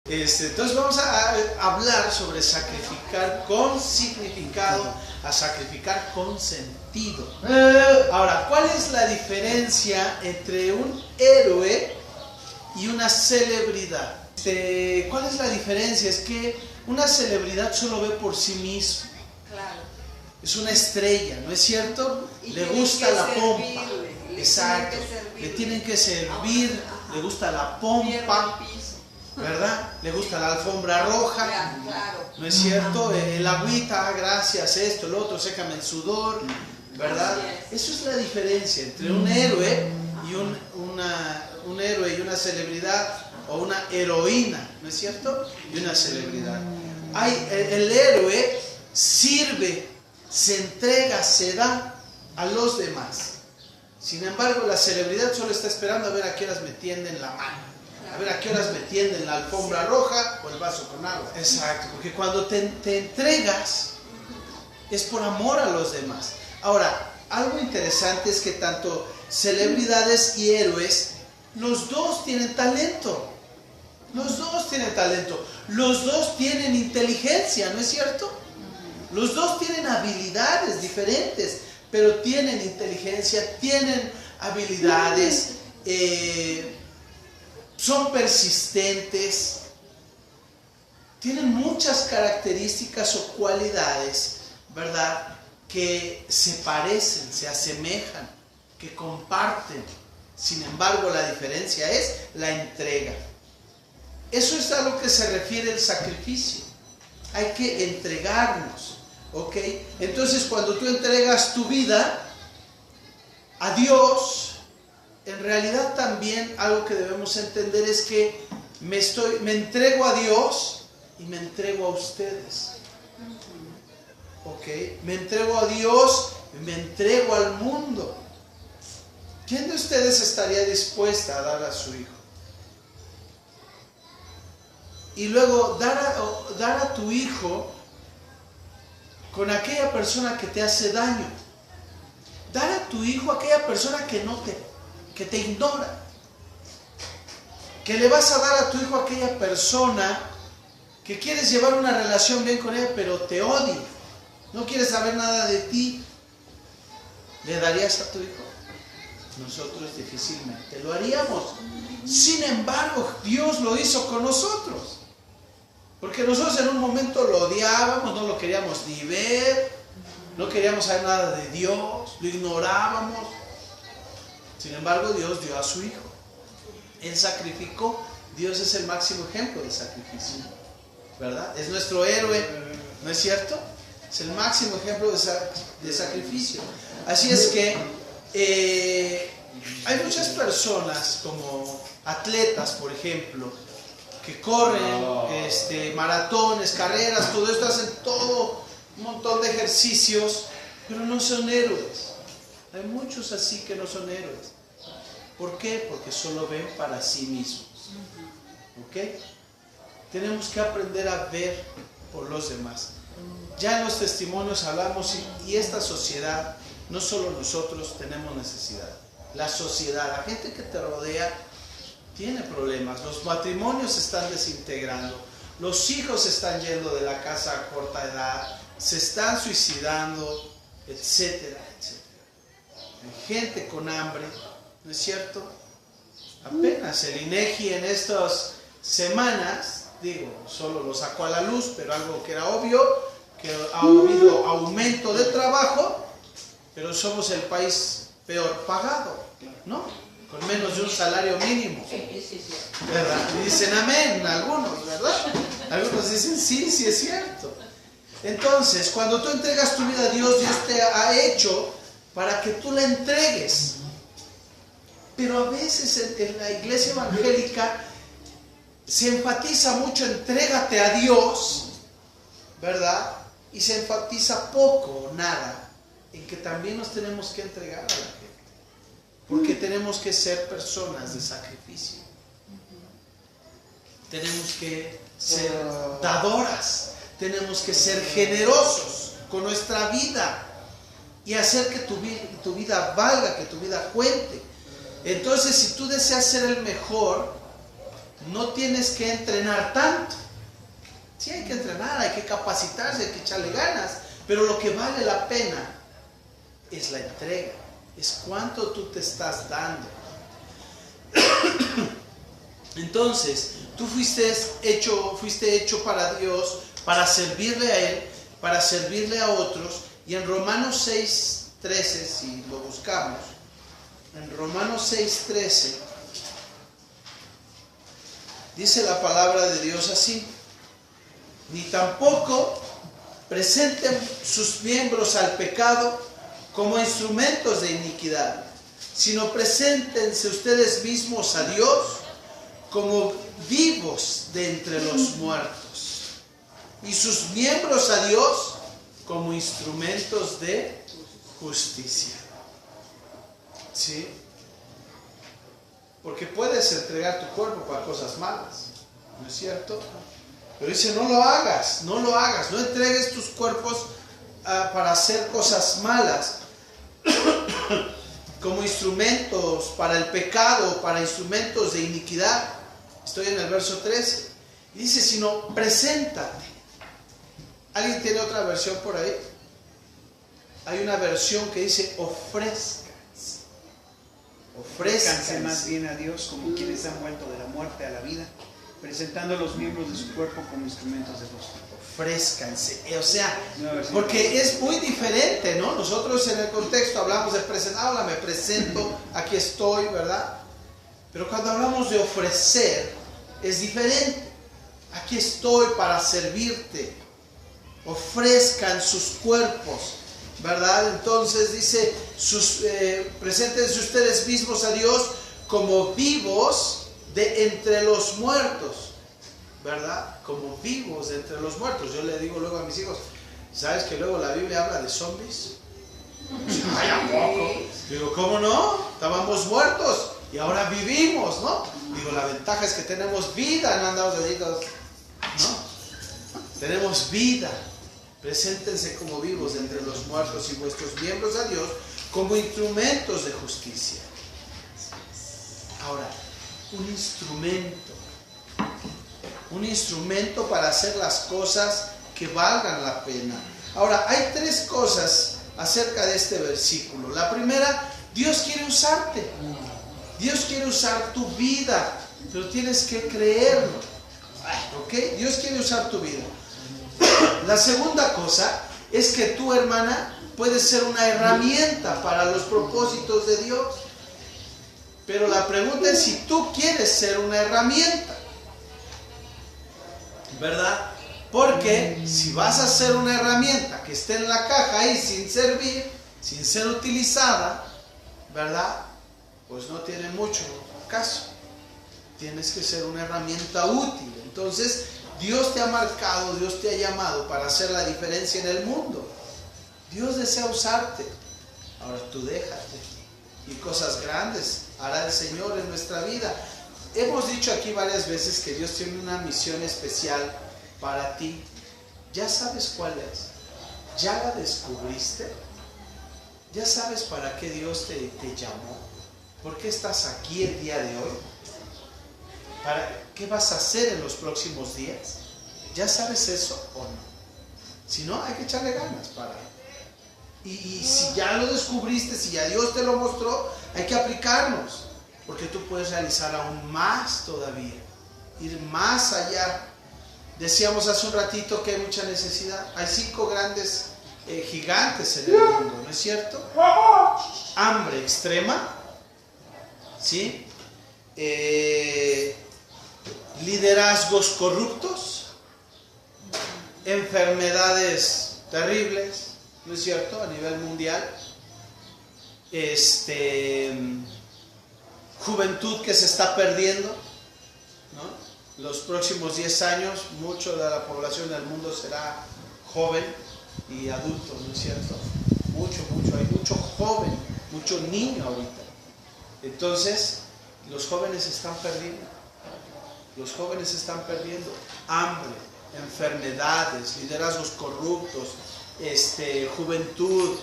Entonces vamos a hablar sobre sacrificar con significado a sacrificar con sentido. Ahora, ¿cuál es la diferencia entre un héroe y una celebridad? ¿Cuál es la diferencia? Es que una celebridad solo ve por sí mismo. Claro. Es una estrella, ¿no es cierto? Le gusta la pompa. Exacto. Le tienen que servir, le gusta la pompa, ¿verdad? Le gusta la alfombra roja, claro. ¿no es cierto? El agüita, gracias, esto, el otro, sécame el sudor, ¿verdad? Eso es la diferencia entre un héroe y un héroe y una celebridad, o una heroína, ¿no es cierto? Y una celebridad. El héroe sirve, se entrega, se da a los demás. Sin embargo, la celebridad solo está esperando a ver a qué horas me tienden la mano, a ver a qué horas me tienden la alfombra roja o el vaso con agua. Exacto, porque cuando te entregas es por amor a los demás. Ahora, algo interesante es que tanto celebridades y héroes, los dos tienen talento. Los dos tienen talento. Los dos tienen inteligencia, ¿no es cierto? Los dos tienen habilidades diferentes, pero tienen inteligencia, tienen habilidades, son persistentes, tienen muchas características o cualidades, ¿verdad?, que se parecen, se asemejan, que comparten. Sin embargo, la diferencia es la entrega. Eso es a lo que se refiere el sacrificio. Hay que entregarnos, ¿ok? Entonces, cuando tú entregas tu vida a Dios, en realidad también algo que debemos entender es que me entrego a Dios y me entrego a ustedes, ¿ok? Me entrego a Dios y me entrego al mundo. ¿Quién de ustedes estaría dispuesta a dar a su hijo? Y luego dar a tu hijo con aquella persona que te hace daño. Dar a tu hijo a aquella persona que te ignora. Que le vas a dar a tu hijo a aquella persona que quieres llevar una relación bien con ella, pero te odia. No quiere saber nada de ti. ¿Le darías a tu hijo? Nosotros difícilmente lo haríamos. Sin embargo, Dios lo hizo con nosotros. Porque nosotros en un momento lo odiábamos, no lo queríamos ni ver, no queríamos saber nada de Dios, lo ignorábamos. Sin embargo, Dios dio a su Hijo. Él sacrificó. Dios es el máximo ejemplo de sacrificio, ¿verdad? Es nuestro héroe, ¿no es cierto? Es el máximo ejemplo de sacrificio. Así es que hay muchas personas, como atletas, por ejemplo, que corren maratones, carreras, todo esto, hacen todo un montón de ejercicios, pero no son héroes. Hay muchos así que no son héroes. ¿Por qué? Porque solo ven para sí mismos. ¿Ok? Tenemos que aprender a ver por los demás. Ya en los testimonios hablamos y esta sociedad, no solo nosotros tenemos necesidad. La sociedad, la gente que te rodea, tiene problemas. Los matrimonios se están desintegrando. Los hijos se están yendo de la casa a corta edad. Se están suicidando, etcétera, etcétera. Hay gente con hambre, ¿no es cierto? Apenas el INEGI en estas semanas, solo lo sacó a la luz, pero algo que era obvio, que ha habido aumento de trabajo, pero somos el país peor pagado, ¿no? Con menos de un salario mínimo, ¿verdad? Y dicen amén algunos, ¿verdad? Algunos dicen sí es cierto. Entonces, cuando tú entregas tu vida a Dios, Dios te ha hecho para que tú la entregues. Pero a veces en la iglesia evangélica se enfatiza mucho, entrégate a Dios, ¿verdad? Y se enfatiza poco o nada en que también nos tenemos que entregar a la gente. Porque tenemos que ser personas de sacrificio. Tenemos que ser dadoras. Tenemos que ser generosos con nuestra vida. Y hacer que tu vida valga, que tu vida cuente. Entonces, si tú deseas ser el mejor, no tienes que entrenar tanto. Sí hay que entrenar, hay que capacitarse, hay que echarle ganas, pero lo que vale la pena es la entrega, es cuánto tú te estás dando. Entonces, tú fuiste hecho para Dios, para servirle a Él, para servirle a otros. Y en Romanos 6:13, si lo buscamos, en Romanos 6:13, dice la palabra de Dios así: ni tampoco presenten sus miembros al pecado como instrumentos de iniquidad, sino preséntense ustedes mismos a Dios como vivos de entre los muertos, y sus miembros a Dios como instrumentos de justicia. ¿Sí? Porque puedes entregar tu cuerpo para cosas malas, ¿no es cierto? Pero dice, no lo hagas, no entregues tus cuerpos para hacer cosas malas, como instrumentos para el pecado, para instrumentos de iniquidad. Estoy en el verso 13. Y dice, sino preséntate. ¿Alguien tiene otra versión por ahí? Hay una versión que dice, ofrézcanse. Ofrézcanse más bien a Dios como quienes han vuelto de la muerte a la vida, presentando los miembros de su cuerpo como instrumentos de justicia. Ofrézcanse, o sea, porque es muy diferente, ¿no? Nosotros en el contexto hablamos de presentar, ahora me presento, aquí estoy, ¿verdad? Pero cuando hablamos de ofrecer, es diferente. Aquí estoy para servirte. Ofrezcan sus cuerpos, ¿verdad? Entonces dice, preséntense ustedes mismos a Dios como vivos de entre los muertos, ¿verdad? Como vivos de entre los muertos. Yo le digo luego a mis hijos, ¿sabes que luego la Biblia habla de zombies? Ay, ¿a poco? Digo, ¿cómo no? Estábamos muertos y ahora vivimos, ¿no? Digo, la ventaja es que tenemos vida, no andamos deditos, ¿no? Tenemos vida. Preséntense como vivos de entre los muertos y vuestros miembros a Dios como instrumentos de justicia. Ahora, un instrumento para hacer las cosas que valgan la pena. Ahora, hay tres cosas acerca de este versículo. La primera, Dios quiere usarte. Dios quiere usar tu vida, pero tienes que creerlo. ¿Ok? Dios quiere usar tu vida. La segunda cosa es que tú, hermana, puedes ser una herramienta para los propósitos de Dios. Pero la pregunta es si tú quieres ser una herramienta, ¿verdad? Porque si vas a ser una herramienta que esté en la caja ahí sin servir, sin ser utilizada, ¿verdad? Pues no tiene mucho caso. Tienes que ser una herramienta útil. Entonces, Dios te ha marcado, Dios te ha llamado para hacer la diferencia en el mundo. Dios desea usarte. Ahora tú déjate. Y cosas grandes hará el Señor en nuestra vida. Hemos dicho aquí varias veces que Dios tiene una misión especial para ti. ¿Ya sabes cuál es? ¿Ya la descubriste? ¿Ya sabes para qué Dios te llamó? ¿Por qué estás aquí el día de hoy? ¿Qué vas a hacer en los próximos días? ¿Ya sabes eso o no? Si no, hay que echarle ganas para... Y si ya lo descubriste, si ya Dios te lo mostró, hay que aplicarnos, porque tú puedes realizar aún más todavía, ir más allá. Decíamos hace un ratito que hay mucha necesidad. Hay 5 grandes gigantes en el mundo, ¿no es cierto? Hambre extrema, ¿sí? Liderazgos corruptos, enfermedades terribles, ¿no es cierto? A nivel mundial, juventud que se está perdiendo, ¿no? Los próximos 10 años, mucho de la población del mundo será joven y adulto, ¿no es cierto? Mucho, hay mucho joven, mucho niño ahorita. Entonces, los jóvenes están perdiendo. Los jóvenes están perdiendo. Hambre, enfermedades, liderazgos corruptos, juventud.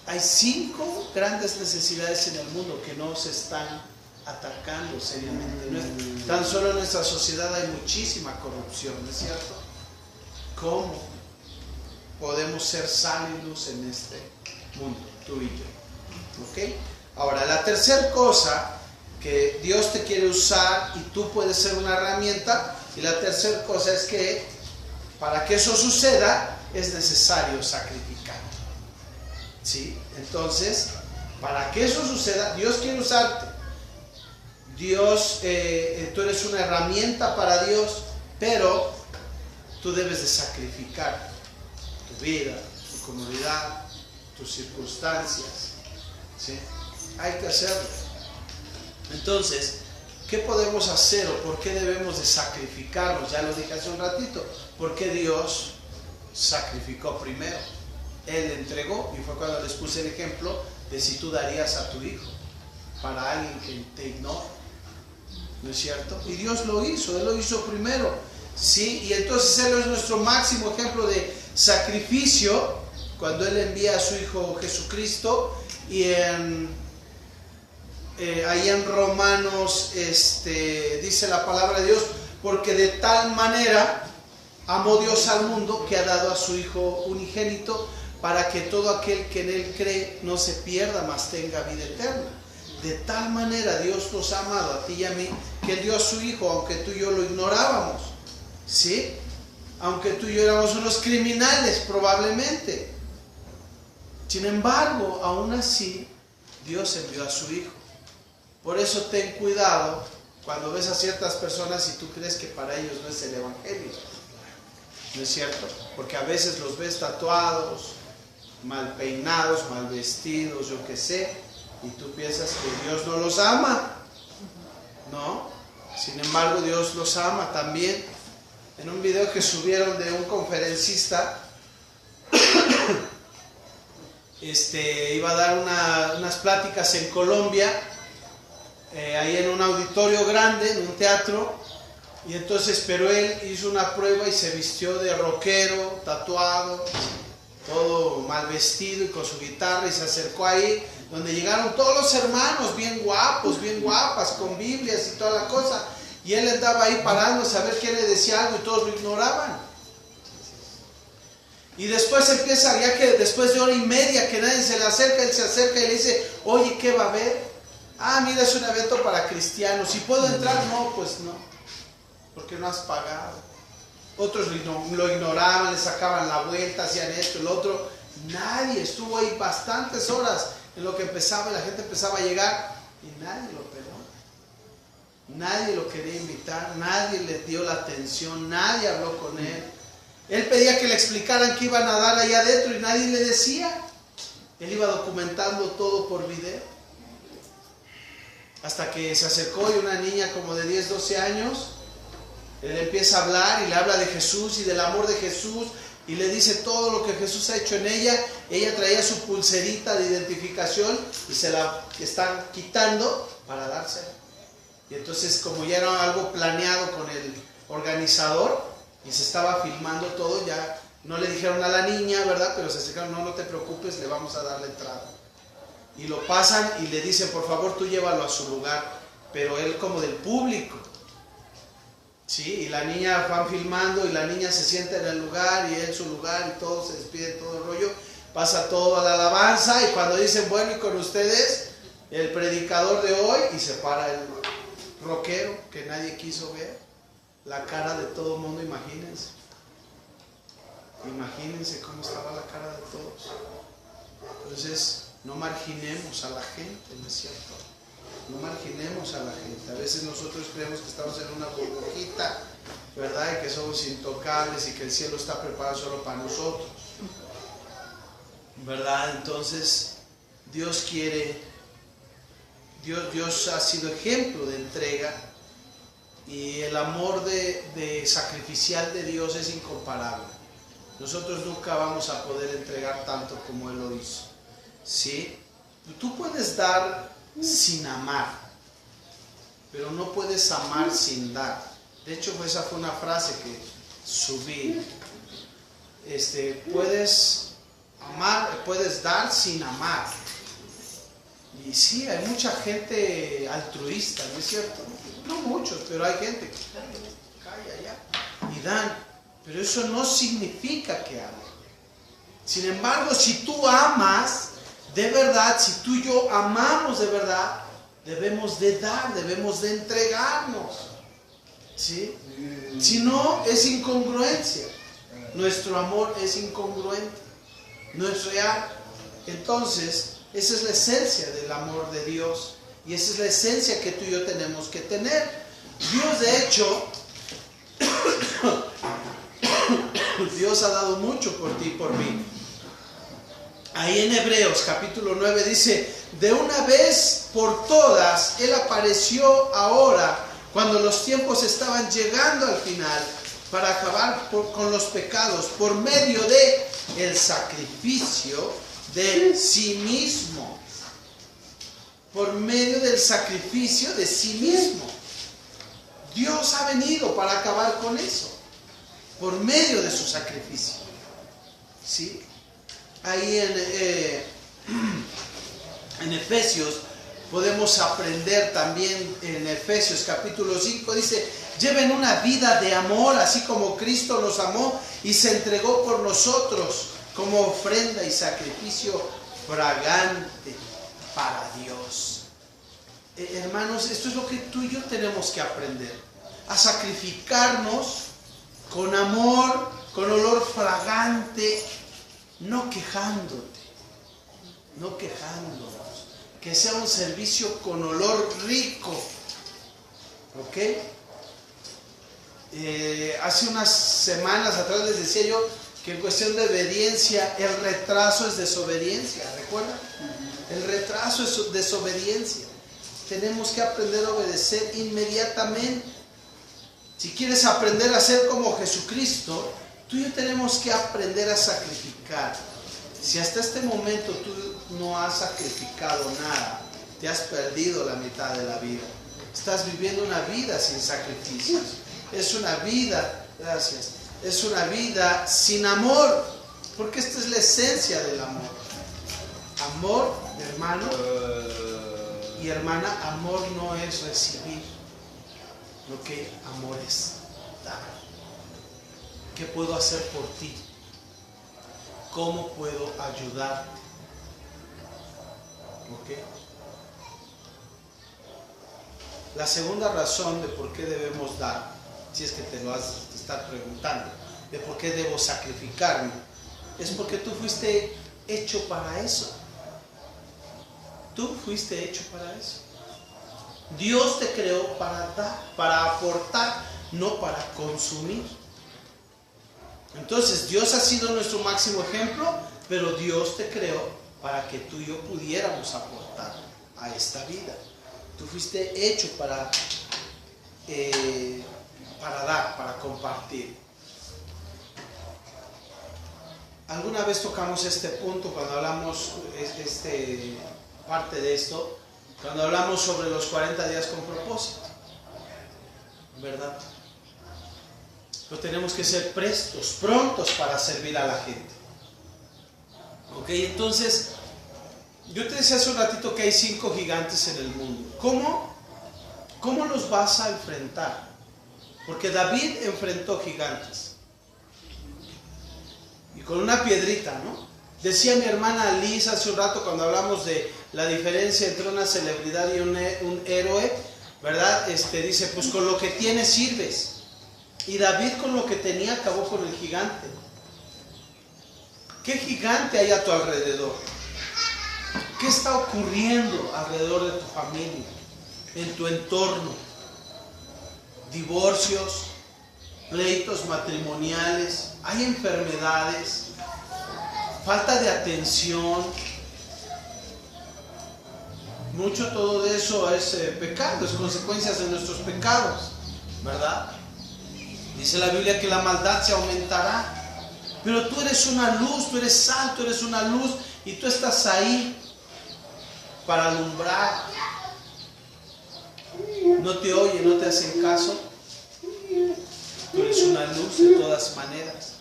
Hay 5 grandes necesidades en el mundo que no se están atacando seriamente. Tan solo en nuestra sociedad hay muchísima corrupción, ¿no es cierto? ¿Cómo podemos ser sal y luz en este mundo, tú y yo? ¿Ok? Ahora, la tercera cosa que Dios te quiere usar y tú puedes ser una herramienta, y la tercera cosa es que para que eso suceda es necesario sacrificar. ¿Sí? Entonces, para que eso suceda, Dios quiere usarte. Dios, tú eres una herramienta para Dios, pero tú debes de sacrificar tu vida, tu comodidad, tus circunstancias. ¿Sí? Hay que hacerlo. Entonces, ¿qué podemos hacer o por qué debemos de sacrificarnos? Ya lo dije hace un ratito. Porque Dios sacrificó primero. Él entregó, y fue cuando les puse el ejemplo de si tú darías a tu hijo para alguien que te ignora. ¿No es cierto? Y Dios lo hizo, Él lo hizo primero. ¿Sí? Y entonces Él es nuestro máximo ejemplo de sacrificio cuando Él envía a su Hijo Jesucristo. Y ahí en Romanos dice la palabra de Dios: porque de tal manera amó Dios al mundo que ha dado a su Hijo unigénito, para que todo aquel que en Él cree no se pierda, mas tenga vida eterna. De tal manera Dios nos ha amado a ti y a mí, que Él dio a su Hijo, aunque tú y yo lo ignorábamos. ¿Sí? Aunque tú y yo éramos unos criminales probablemente. Sin embargo, aún así, Dios envió a su Hijo. Por eso ten cuidado cuando ves a ciertas personas y tú crees que para ellos no es el Evangelio. ¿No es cierto? Porque a veces los ves tatuados, mal peinados, mal vestidos, yo qué sé, y tú piensas que Dios no los ama. No. Sin embargo, Dios los ama también. En un video que subieron de un conferencista, iba a dar unas pláticas en Colombia, ahí en un auditorio grande, en un teatro, y entonces, pero él hizo una prueba y se vistió de rockero, tatuado, todo mal vestido y con su guitarra, y se acercó ahí, donde llegaron todos los hermanos, bien guapos, bien guapas, con Biblias y toda la cosa, y él andaba ahí parándose a ver quién le decía algo y todos lo ignoraban. Y después empieza, ya que después de hora y media que nadie se le acerca, él se acerca y le dice: oye, ¿qué va a haber? Ah, mira, es un evento para cristianos. ¿Y puedo entrar? No, pues no, porque no has pagado. Otros lo ignoraban, le sacaban la vuelta, hacían esto, el otro. Nadie estuvo ahí bastantes horas en lo que empezaba, y la gente empezaba a llegar y nadie lo peló. Nadie lo quería invitar, nadie le dio la atención, nadie habló con él. Él pedía que le explicaran qué iban a dar ahí adentro y nadie le decía. Él iba documentando todo por video. Hasta que se acercó y una niña como de 10, 12 años, él empieza a hablar y le habla de Jesús y del amor de Jesús y le dice todo lo que Jesús ha hecho en ella. Ella traía su pulserita de identificación y se la están quitando para dársela. Y entonces, como ya era algo planeado con el organizador y se estaba filmando todo, ya no le dijeron a la niña, ¿verdad? Pero se acercaron: no te preocupes, le vamos a dar la entrada. Y lo pasan y le dicen: por favor, tú llévalo a su lugar. Pero él como del público. Sí, y la niña van filmando y la niña se sienta en el lugar y él en su lugar y todo, se despide, todo el rollo. Pasa todo a la alabanza y cuando dicen: bueno, y con ustedes, el predicador de hoy, y se para el rockero que nadie quiso ver. La cara de todo el mundo, imagínense. Imagínense cómo estaba la cara de todos. Entonces, no marginemos a la gente, ¿no es cierto? No marginemos a la gente. A veces nosotros creemos que estamos en una burbujita, ¿verdad? Y que somos intocables y que el cielo está preparado solo para nosotros, ¿verdad? Entonces, Dios quiere, Dios ha sido ejemplo de entrega, y el amor de sacrificial de Dios es incomparable. Nosotros nunca vamos a poder entregar tanto como Él lo hizo. ¿Sí? Tú puedes dar sin amar, pero no puedes amar sin dar. De hecho, esa fue una frase que subí. Puedes amar, puedes dar sin amar. Y sí, hay mucha gente altruista, ¿no es cierto? No muchos, pero hay gente que calla ya y dan. Pero eso no significa que amen. Sin embargo, si tú amas de verdad, si tú y yo amamos de verdad, debemos de dar, debemos de entregarnos. ¿Sí? Si no, es incongruencia. Nuestro amor es incongruente, no es real. Entonces, esa es la esencia del amor de Dios. Y esa es la esencia que tú y yo tenemos que tener. Dios, de hecho, Dios ha dado mucho por ti y por mí. Ahí en Hebreos capítulo 9 dice: de una vez por todas, Él apareció ahora, cuando los tiempos estaban llegando al final, para acabar con los pecados, por medio de el sacrificio de sí mismo. Por medio del sacrificio de sí mismo. Dios ha venido para acabar con eso, por medio de su sacrificio. ¿Sí? Ahí en Efesios podemos aprender también, en Efesios capítulo 5 dice: lleven una vida de amor, así como Cristo nos amó y se entregó por nosotros como ofrenda y sacrificio fragante para Dios. Hermanos, esto es lo que tú y yo tenemos que aprender: a sacrificarnos con amor, con olor fragante, no quejándote, no quejándonos. Que sea un servicio con olor rico. ¿Ok? Hace unas semanas atrás les decía yo que en cuestión de obediencia, el retraso es desobediencia. ¿Recuerdan? El retraso es desobediencia. Tenemos que aprender a obedecer inmediatamente. Si quieres aprender a ser como Jesucristo, tú y yo tenemos que aprender a sacrificar. Si hasta este momento tú no has sacrificado nada, te has perdido la mitad de la vida. Estás viviendo una vida sin sacrificios. Es una vida, gracias, es una vida sin amor, porque esta es la esencia del amor. Amor, hermano y hermana, amor no es recibir, lo que amor es dar. ¿Qué puedo hacer por ti? ¿Cómo puedo ayudarte? ¿Ok? La segunda razón de por qué debemos dar, si es que te lo has de estar preguntando, de por qué debo sacrificarme, es porque tú fuiste hecho para eso. Tú fuiste hecho para eso. Dios te creó para dar, para aportar, no para consumir. Entonces Dios ha sido nuestro máximo ejemplo, pero Dios te creó para que tú y yo pudiéramos aportar a esta vida. Tú fuiste hecho para dar, para compartir. Alguna vez tocamos este punto cuando hablamos parte de esto, cuando hablamos sobre los 40 días con propósito, ¿verdad? Pero tenemos que ser prontos para servir a la gente. Ok, entonces, yo te decía hace un ratito que hay 5 gigantes en el mundo. ¿Cómo los vas a enfrentar? Porque David enfrentó gigantes. Y con una piedrita, ¿no? Decía mi hermana Liz hace un rato cuando hablamos de la diferencia entre una celebridad y un héroe, ¿verdad? Dice, pues con lo que tienes sirves. Y David con lo que tenía acabó con el gigante. ¿Qué gigante hay a tu alrededor? ¿Qué está ocurriendo alrededor de tu familia, en tu entorno? Divorcios, pleitos matrimoniales, hay enfermedades, falta de atención. Mucho todo de eso es pecado, es consecuencias de nuestros pecados, ¿verdad? Dice la Biblia que la maldad se aumentará. Pero tú eres una luz, tú eres sal, tú eres una luz y tú estás ahí para alumbrar. No te oyen, no te hacen caso. Tú eres una luz de todas maneras.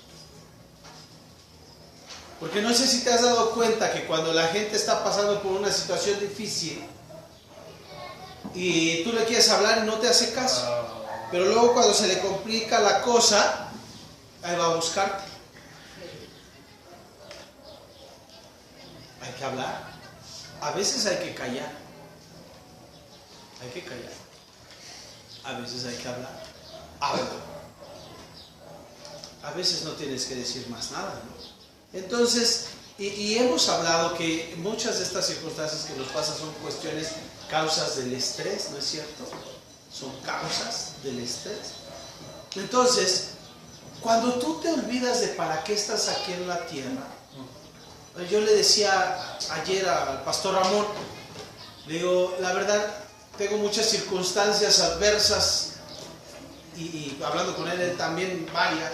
Porque no sé si te has dado cuenta que cuando la gente está pasando por una situación difícil y tú le quieres hablar y no te hace caso, pero luego cuando se le complica la cosa, ahí va a buscarte. Hay que hablar. A veces hay que callar. Hay que callar. A veces hay que hablar. Habla. A veces no tienes que decir más nada, ¿no? Entonces, y hemos hablado que muchas de estas circunstancias que nos pasan son cuestiones, causas del estrés, ¿no es cierto? Son causas del estrés. Entonces, cuando tú te olvidas de para qué estás aquí en la tierra, yo le decía ayer al pastor Ramón, le digo, la verdad, tengo muchas circunstancias adversas y hablando con él también varias.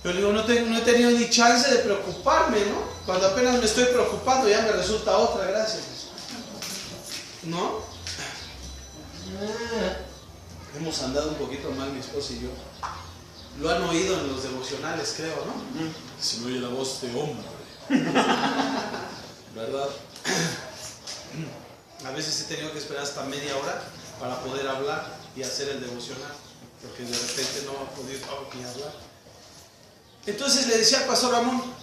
Pero digo, no he tenido ni chance de preocuparme, ¿no? Cuando apenas me estoy preocupando ya me resulta otra, gracias. ¿No? Hemos andado un poquito mal mi esposa y yo. Lo han oído en los devocionales, creo, ¿no? Se me oye la voz de hombre. ¿Verdad? A veces he tenido que esperar hasta media hora para poder hablar y hacer el devocional, porque de repente no he podido ni hablar. Entonces le decía al pastor Ramón,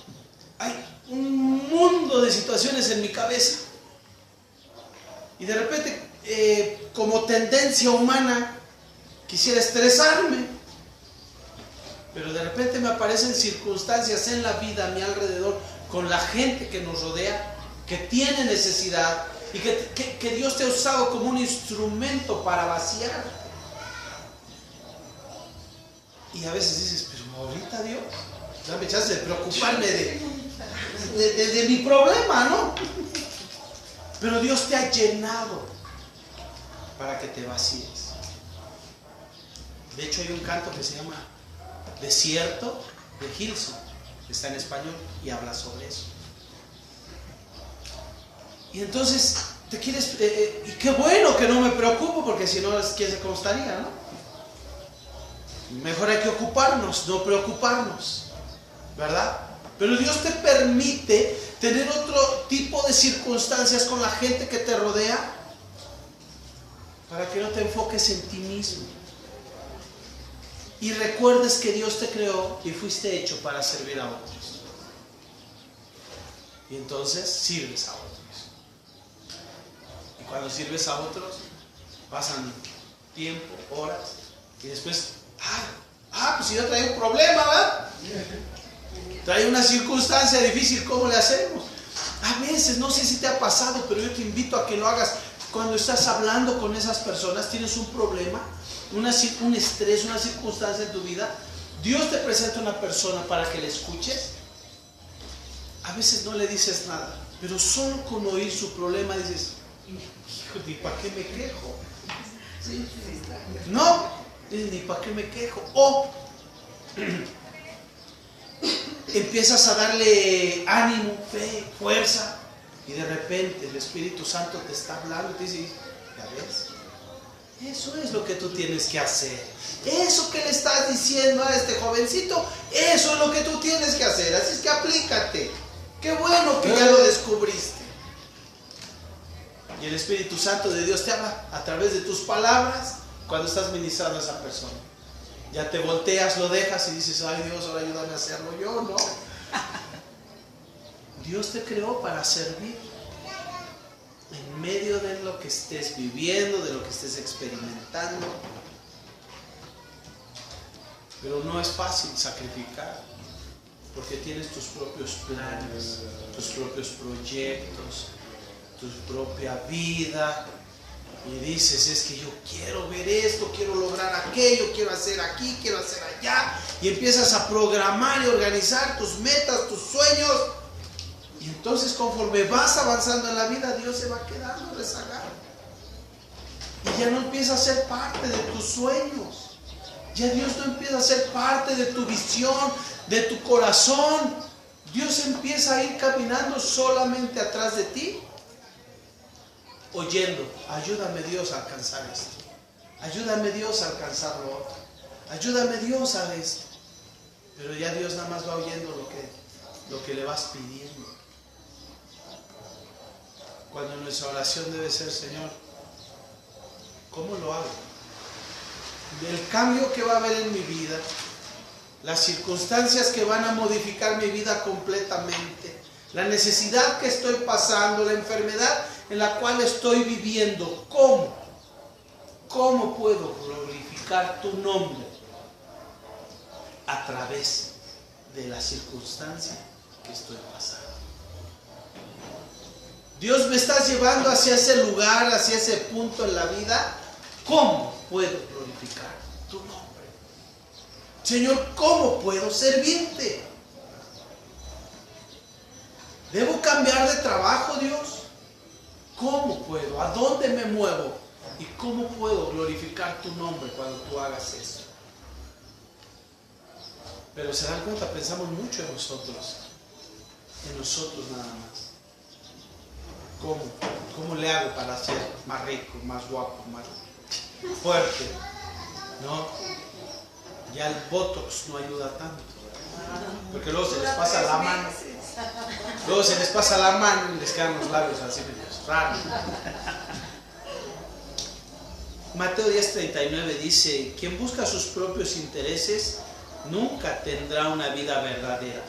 hay un mundo de situaciones en mi cabeza y de repente como tendencia humana quisiera estresarme, pero de repente me aparecen circunstancias en la vida a mi alrededor con la gente que nos rodea, que tiene necesidad y que Dios te ha usado como un instrumento para vaciar. Y a veces dices, pero ahorita Dios, dame chance de preocuparme de mi problema, ¿no? Pero Dios te ha llenado para que te vacíes. De hecho hay un canto que se llama Desierto de Gilson, que está en español y habla sobre eso. Y entonces te quieres, y qué bueno que no me preocupo, porque si no, ¿quién se constaría, no? Mejor hay que ocuparnos, no preocuparnos, ¿verdad? Pero Dios te permite tener otro tipo de circunstancias con la gente que te rodea para que no te enfoques en ti mismo y recuerdes que Dios te creó y fuiste hecho para servir a otros. Y entonces sirves a otros. Y cuando sirves a otros, pasan tiempo, horas, y después pues si yo traigo un problema, ¿verdad? Trae una circunstancia difícil, ¿cómo le hacemos? A veces, no sé si te ha pasado, pero yo te invito a que lo hagas. Cuando estás hablando con esas personas, tienes un problema, un estrés, una circunstancia en tu vida, Dios te presenta una persona para que le escuches. A veces no le dices nada, pero solo con oír su problema dices, hijo, ¿y para qué me quejo? ¿Sí? No, ni para qué me quejo. O empiezas a darle ánimo, fe, fuerza, y de repente el Espíritu Santo te está hablando y te dice, ¿ya ves? Eso es lo que tú tienes que hacer. Eso que le estás diciendo a este jovencito, eso es lo que tú tienes que hacer. Así es que aplícate. Qué bueno que ya lo descubriste. Y el Espíritu Santo de Dios te habla a través de tus palabras cuando estás ministrando a esa persona. Ya te volteas, lo dejas y dices, ay Dios, ahora ayúdame a hacerlo yo, ¿no? Dios te creó para servir en medio de lo que estés viviendo, de lo que estés experimentando. Pero no es fácil sacrificar, porque tienes tus propios planes, tus propios proyectos, tu propia vida. Y dices, es que yo quiero ver esto, quiero lograr aquello, quiero hacer aquí, quiero hacer allá. Y empiezas a programar y organizar tus metas, tus sueños. Y entonces conforme vas avanzando en la vida, Dios se va quedando rezagado. Y ya no empieza a ser parte de tus sueños. Ya Dios no empieza a ser parte de tu visión, de tu corazón. Dios empieza a ir caminando solamente atrás de ti, oyendo, ayúdame Dios a alcanzar esto, ayúdame Dios a alcanzar lo otro, ayúdame Dios a esto. Pero ya Dios nada más va oyendo lo que le vas pidiendo. Cuando nuestra oración debe ser: Señor, ¿cómo lo hago? El cambio que va a haber en mi vida, las circunstancias que van a modificar mi vida completamente, la necesidad que estoy pasando, la enfermedad en la cual estoy viviendo, ¿cómo puedo glorificar tu nombre a través de la circunstancia que estoy pasando? Dios, me estás llevando hacia ese lugar, hacia ese punto en la vida. ¿Cómo puedo glorificar tu nombre? Señor, ¿cómo puedo servirte? ¿Debo cambiar de trabajo, Dios? ¿Cómo puedo? ¿A dónde me muevo? ¿Y cómo puedo glorificar tu nombre cuando tú hagas eso? Pero se dan cuenta, pensamos mucho en nosotros nada más. ¿Cómo le hago para ser más rico, más guapo, más fuerte? ¿No? Ya el botox no ayuda tanto, porque luego se les pasa la mano. Luego se les pasa la mano y les quedan los labios así medios raros. Mateo 10:39 dice: quien busca sus propios intereses nunca tendrá una vida verdadera,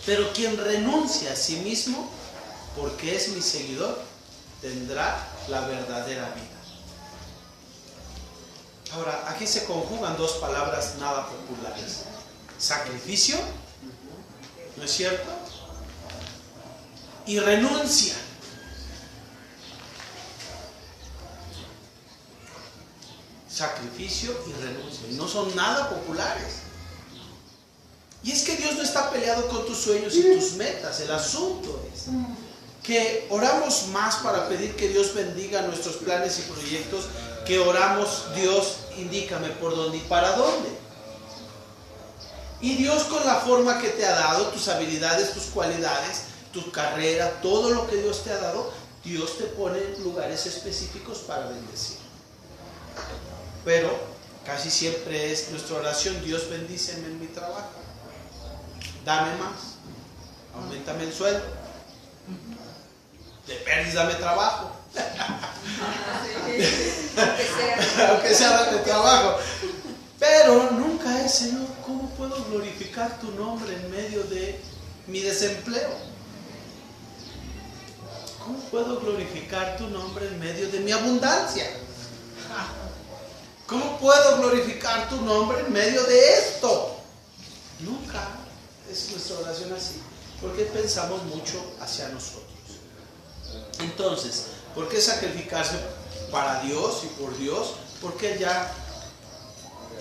pero quien renuncia a sí mismo porque es mi seguidor tendrá la verdadera vida. Ahora, aquí se conjugan dos palabras nada populares: sacrificio, ¿no es cierto? Y renuncia. Sacrificio y renuncia. Y no son nada populares. Y es que Dios no está peleado con tus sueños y tus metas. El asunto es que oramos más para pedir que Dios bendiga nuestros planes y proyectos, que oramos: Dios, indícame por dónde y para dónde. Y Dios, con la forma que te ha dado, tus habilidades, tus cualidades, tu carrera, todo lo que Dios te ha dado, Dios te pone en lugares específicos para bendecir. Pero casi siempre es nuestra oración: Dios, bendíceme en mi trabajo, dame más, aumentame el sueldo, de perdiz dame trabajo, aunque sea dame trabajo. Pero nunca es: Señor, ¿cómo puedo glorificar tu nombre en medio de mi desempleo? ¿Cómo puedo glorificar tu nombre en medio de mi abundancia? ¿Cómo puedo glorificar tu nombre en medio de esto? Nunca es nuestra oración así, porque pensamos mucho hacia nosotros. Entonces, ¿por qué sacrificarse para Dios y por Dios? Porque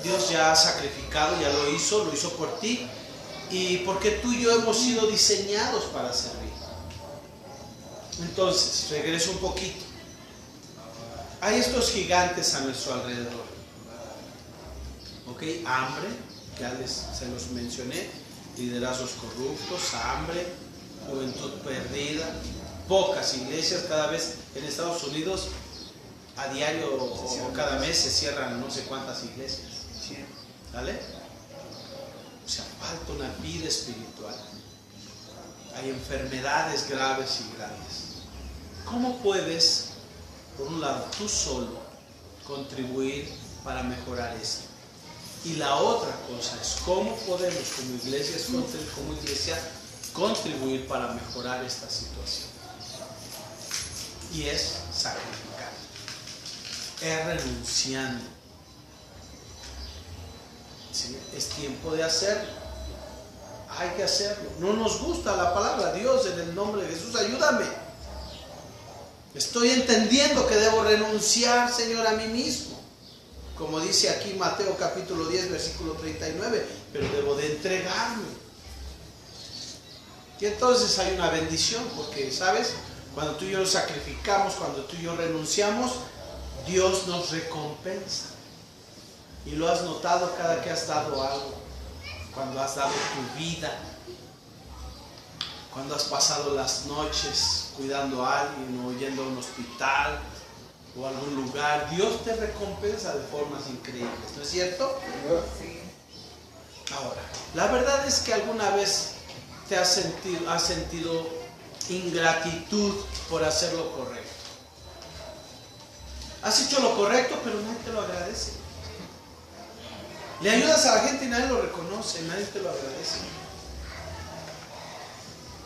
Dios ya ha sacrificado, ya lo hizo por ti, y porque tú y yo hemos sido diseñados para servir. Entonces, regreso un poquito. Hay estos gigantes a nuestro alrededor. ¿Ok? Hambre, ya se los mencioné. Liderazgos corruptos, hambre, juventud perdida, pocas iglesias. Cada vez en Estados Unidos, a diario o cada mes se cierran no sé cuántas iglesias. ¿Vale? O sea, falta una vida espiritual. Hay enfermedades graves y grandes. ¿Cómo puedes, por un lado, tú solo contribuir para mejorar esto? Y la otra cosa es: ¿cómo podemos como iglesia contribuir para mejorar esta situación? Y es sacrificar, es renunciando. ¿Sí? Es tiempo de hacerlo. Hay que hacerlo. No nos gusta la palabra: Dios, en el nombre de Jesús, ayúdame. Estoy entendiendo que debo renunciar, Señor, a mí mismo. Como dice aquí Mateo capítulo 10, versículo 39, pero debo de entregarme. Y entonces hay una bendición, porque, ¿sabes? Cuando tú y yo sacrificamos, cuando tú y yo renunciamos, Dios nos recompensa. Y lo has notado cada que has dado algo, cuando has dado tu vida, cuando has pasado las noches cuidando a alguien o yendo a un hospital o a algún lugar. Dios te recompensa de formas increíbles, ¿no es cierto? Sí. Ahora, la verdad es que alguna vez te has sentido ingratitud por hacer lo correcto. Has hecho lo correcto, pero nadie te lo agradece. Le ayudas a la gente y nadie lo reconoce, nadie te lo agradece.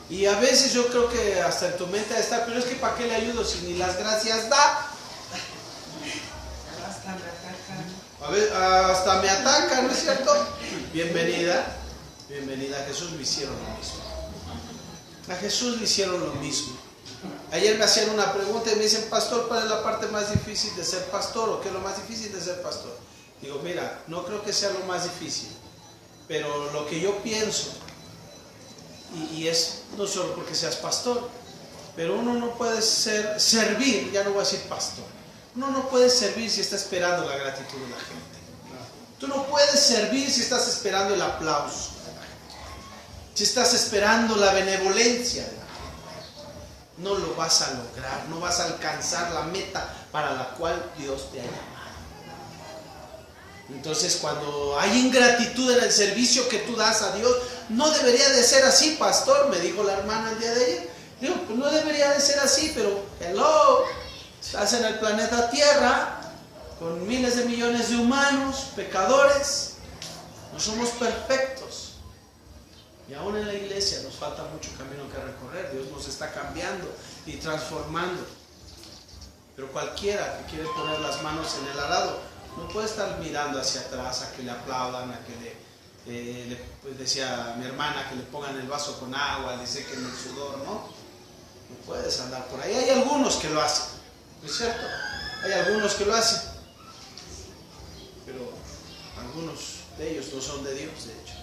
Y a veces yo creo que hasta en tu mente está, pero es que ¿para qué le ayudo si ni las gracias da? A ver, hasta me atacan, ¿no es cierto? Bienvenida, bienvenida. A Jesús le hicieron lo mismo. A Jesús le hicieron lo mismo. Ayer me hacían una pregunta y me dicen, pastor, ¿cuál es la parte más difícil de ser pastor? ¿O qué es lo más difícil de ser pastor? Digo, mira, no creo que sea lo más difícil, pero lo que yo pienso, y es no solo porque seas pastor, pero uno no puede servir, ya no voy a decir pastor, uno no puede servir si está esperando la gratitud de la gente. Tú no puedes servir si estás esperando el aplauso de la gente, si estás esperando la benevolencia de la gente. No lo vas a lograr, no vas a alcanzar la meta para la cual Dios te ha llamado. Entonces, cuando hay ingratitud en el servicio que tú das a Dios, no debería de ser así, pastor, me dijo la hermana el día de ayer. Digo, pues no debería de ser así, pero hello, estás en el planeta Tierra con miles de millones de humanos, pecadores, no somos perfectos. Y aún en la iglesia nos falta mucho camino que recorrer. Dios nos está cambiando y transformando. Pero cualquiera que quiere poner las manos en el arado no puede estar mirando hacia atrás a que le aplaudan, a que pues decía mi hermana, que le pongan el vaso con agua, le sequen el sudor, ¿no? No puedes andar por ahí. Hay algunos que lo hacen, ¿no es cierto? Hay algunos que lo hacen, pero algunos de ellos no son de Dios, de hecho.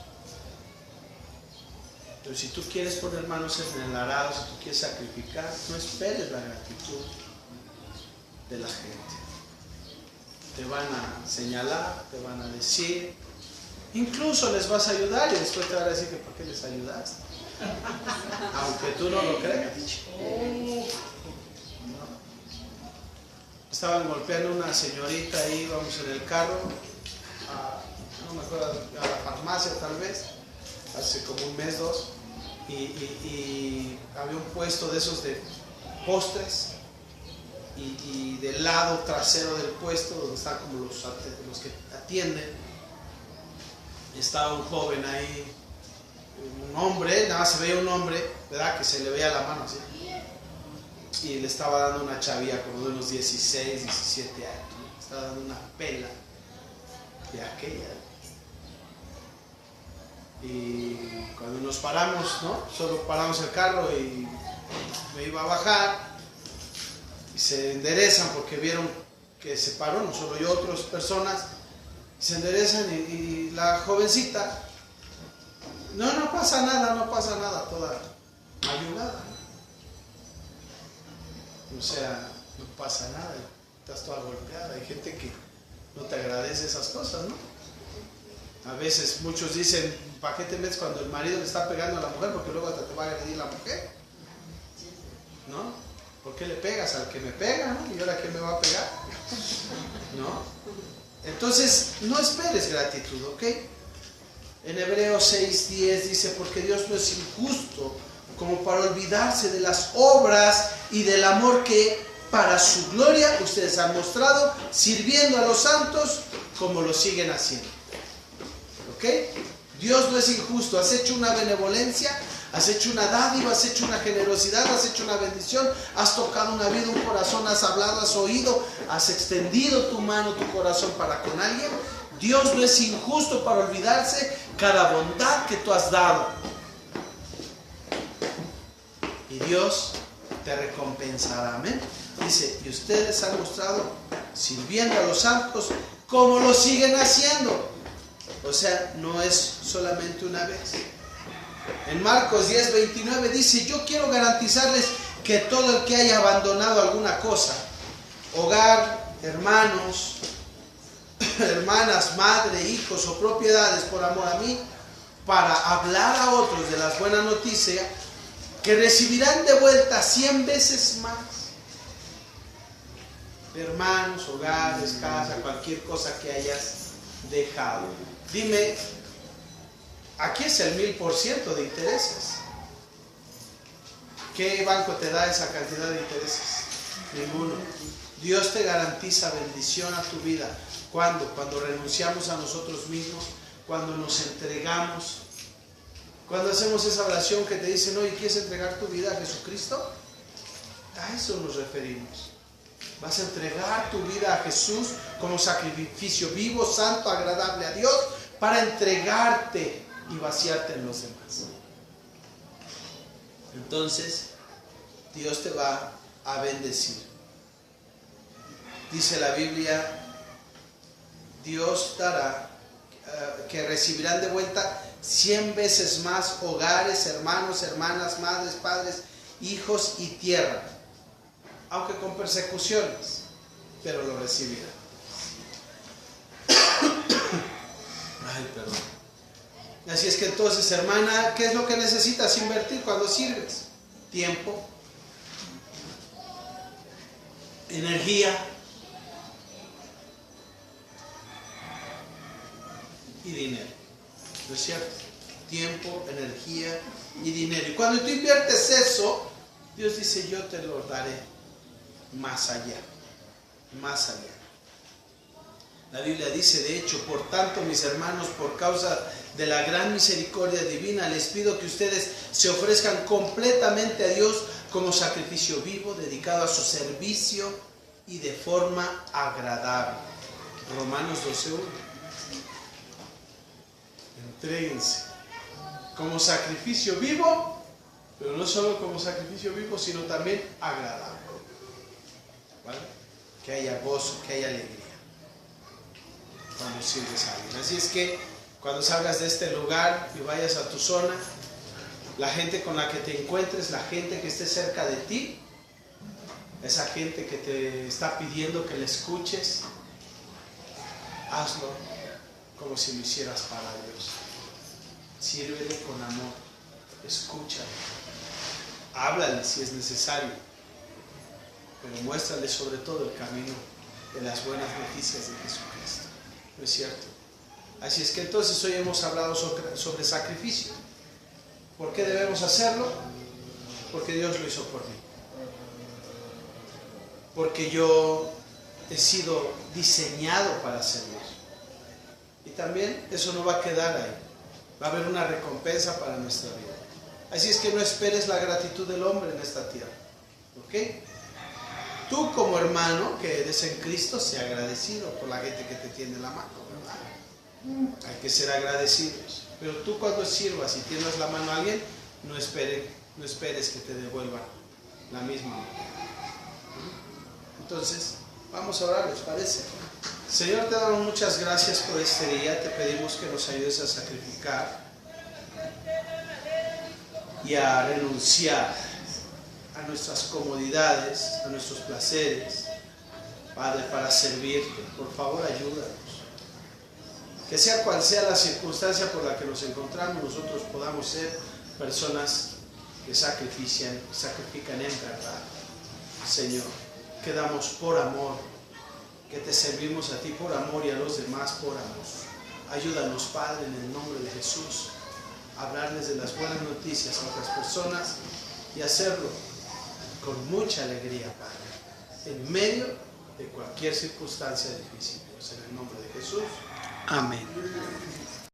Entonces, si tú quieres poner manos en el arado, si tú quieres sacrificar, no esperes la gratitud de la gente. Te van a señalar, te van a decir, incluso les vas a ayudar y después te van a decir que ¿por qué les ayudaste? Aunque tú no lo creas. ¿No? Estaban golpeando a una señorita ahí, vamos en el carro, no me acuerdo, a la farmacia tal vez, hace como un mes, dos, y había un puesto de esos de postres. Y del lado trasero del puesto, donde están como los que atienden, estaba un joven ahí, un hombre, nada más se veía un hombre, ¿verdad? Que se le veía la mano así. Y le estaba dando una chavilla como de unos 16, 17 años. Le estaba dando una pela de aquella. Y cuando nos paramos, ¿no? Solo paramos el carro y me iba a bajar. Se enderezan porque vieron que se paró, no solo yo, otras personas, se enderezan y la jovencita, no pasa nada, toda ayudada. O sea, no pasa nada, estás toda golpeada. Hay gente que no te agradece esas cosas, ¿no? A veces muchos dicen, ¿para qué te metes cuando el marido le está pegando a la mujer? Porque luego hasta te va a agredir la mujer, ¿no? ¿Por qué le pegas al que me pega, ¿no? ¿Y ahora quién me va a pegar? ¿No? Entonces, no esperes gratitud, ¿ok? En Hebreos 6:10 dice, porque Dios no es injusto como para olvidarse de las obras y del amor que para su gloria ustedes han mostrado, sirviendo a los santos como lo siguen haciendo. ¿Ok? Dios no es injusto. Has hecho una benevolencia, has hecho una dádiva, has hecho una generosidad, has hecho una bendición, has tocado una vida, un corazón, has hablado, has oído, has extendido tu mano, tu corazón para con alguien. Dios no es injusto para olvidarse cada bondad que tú has dado. Y Dios te recompensará. Amén. Dice, y ustedes han mostrado sirviendo a los santos como lo siguen haciendo. O sea, no es solamente una vez. En Marcos 10:29 dice, yo quiero garantizarles que todo el que haya abandonado alguna cosa, hogar, hermanos, hermanas, madre, hijos o propiedades por amor a mí, para hablar a otros de las buenas noticias, que recibirán de vuelta 100 veces más. Hermanos, hogares, casa, cualquier cosa que hayas dejado. Dime, Aquí es el 1000% de intereses. ¿Qué banco te da esa cantidad de intereses? Ninguno. Dios te garantiza bendición a tu vida. ¿Cuándo? Cuando renunciamos a nosotros mismos, cuando nos entregamos, cuando hacemos esa oración que te dicen, oye, ¿quieres entregar tu vida a Jesucristo? A eso nos referimos. Vas a entregar tu vida a Jesús como sacrificio vivo, santo, agradable a Dios, para entregarte y vaciarte en los demás. Entonces, Dios te va a bendecir. Dice la Biblia, Dios dará, que recibirán de vuelta 100 veces más hogares, hermanos, hermanas, madres, padres, hijos y tierra, aunque con persecuciones, pero lo recibirán. Ay, perdón. Así es que entonces, hermana, ¿qué es lo que necesitas invertir cuando sirves? Tiempo, energía y dinero. ¿No es cierto? Tiempo, energía y dinero. Y cuando tú inviertes eso, Dios dice, yo te lo daré más allá. Más allá. La Biblia dice, de hecho, por tanto, mis hermanos, por causa de la gran misericordia divina, les pido que ustedes se ofrezcan completamente a Dios como sacrificio vivo, dedicado a su servicio y de forma agradable. Romanos 12:1. Entréguense como sacrificio vivo, pero no solo como sacrificio vivo, sino también agradable. ¿Vale? Que haya gozo, que haya alegría cuando sirves a alguien. Así es que cuando salgas de este lugar y vayas a tu zona, la gente con la que te encuentres, la gente que esté cerca de ti, esa gente que te está pidiendo que le escuches, hazlo como si lo hicieras para Dios. Sírvele con amor, escúchale, háblale si es necesario, pero muéstrale sobre todo el camino de las buenas noticias de Jesucristo. ¿No es cierto? Así es que entonces hoy hemos hablado sobre sacrificio. ¿Por qué debemos hacerlo? Porque Dios lo hizo por mí. Porque yo he sido diseñado para servir. Y también eso no va a quedar ahí. Va a haber una recompensa para nuestra vida. Así es que no esperes la gratitud del hombre en esta tierra. ¿Ok? Tú como hermano que eres en Cristo, sea agradecido por la gente que te tiende la mano, ¿verdad? Hay que ser agradecidos. Pero tú cuando sirvas y tiendas la mano a alguien, no esperes que te devuelvan la misma mano. Entonces, vamos a orar, ¿les parece? Señor, te damos muchas gracias por este día. Te pedimos que nos ayudes a sacrificar y a renunciar a nuestras comodidades, a nuestros placeres, Padre, para servirte. Por favor, ayúdanos. Que sea cual sea la circunstancia por la que nos encontramos, nosotros podamos ser personas que sacrifican en verdad. Señor, que damos por amor, que te servimos a ti por amor y a los demás por amor. Ayúdanos, Padre, en el nombre de Jesús, a hablarles de las buenas noticias a otras personas y hacerlo con mucha alegría, Padre, en medio de cualquier circunstancia difícil. Dios, en el nombre de Jesús. Amén.